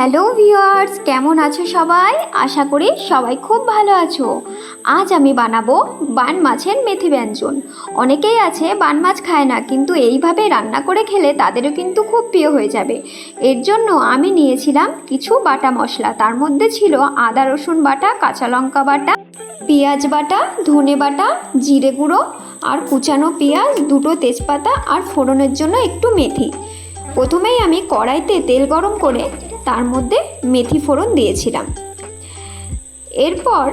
Hello viewers, কেমন আছো সবাই? আশা করি সবাই খুব ভালো আছো। আজ আমি বানাবো বান মাছের মেথি ব্যঞ্জন। অনেকেই আছে বান মাছ খায় না, কিন্তু এইভাবে রান্না করে খেলে তাদেরও কিন্তু খুব প্রিয় হয়ে যাবে। এর জন্য আমি নিয়েছিলাম কিছু বাটা মশলা। তার মধ্যে ছিল আদা রসুন বাটা, কাঁচা লঙ্কা বাটা, পেঁয়াজ বাটা, ধনে বাটা, জিরে গুঁড়ো আর কুচানো পেঁয়াজ, দুটো তেজপাতা আর ফোড়নের জন্য একটু মেথি। প্রথমেই আমি কড়াইতে তেল গরম করে তার মধ্যে মেথি ফোড়ন দিয়েছিলাম। এরপর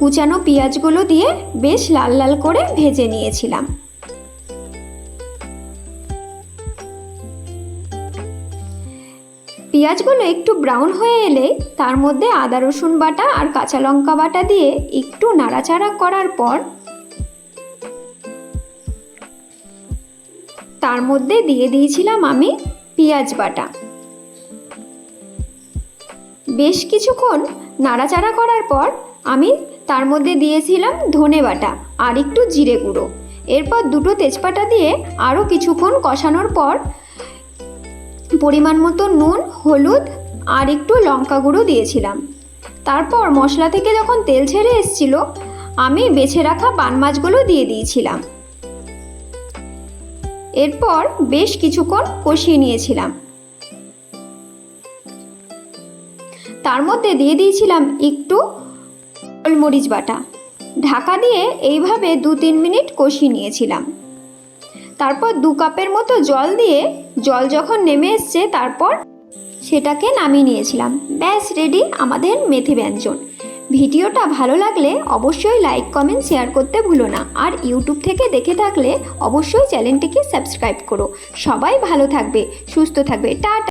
কুচানো পেঁয়াজগুলো দিয়ে বেশ লাল লাল করে ভেজে নিয়েছিলাম। পেঁয়াজগুলো একটু ব্রাউন হয়ে এলে তার মধ্যে আদা রসুন বাটা আর কাঁচা লঙ্কা বাটা দিয়ে একটু নাড়াচাড়া করার পর তার মধ্যে দিয়ে দিয়েছিলাম আমি পেঁয়াজ বাটা। বেশ কিছুক্ষণ নাড়াচাড়া করার পর আমি তার মধ্যে দিয়েছিলাম ধনে বাটা আর একটু জিরে গুঁড়ো। এরপর দুটো তেজপাতা দিয়ে আরও কিছুক্ষণ কষানোর পর পরিমাণ মতো নুন, হলুদ আর একটু লঙ্কা গুঁড়ো দিয়েছিলাম। তারপর মশলা থেকে যখন তেল ছেড়ে এসেছিল, আমি বেছে রাখা বান মাছগুলো দিয়ে দিয়েছিলাম। এরপর বেশ কিছুক্ষণ কষিয়ে নিয়েছিলাম। তার মধ্যে দিয়ে দিয়েছিলাম একটু গোলমরিচ বাটা। ঢাকা দিয়ে এইভাবে 2-3 মিনিট কষিয়ে নিয়েছিলাম। তারপর 2 কাপের মতো জল দিয়ে, জল যখন নেমে এসছে তারপর সেটাকে নামিয়ে নিয়েছিলাম। ব্যাস রেডি আমাদের মেথি ব্যঞ্জন। ভিডিওটা ভালো লাগলে অবশ্যই লাইক, কমেন্ট, শেয়ার করতে ভুলো না। আর ইউটিউব থেকে দেখে থাকলে অবশ্যই চ্যানেলটিকে সাবস্ক্রাইব করো। সবাই ভালো থাকবে, সুস্থ থাকবে। টাটা।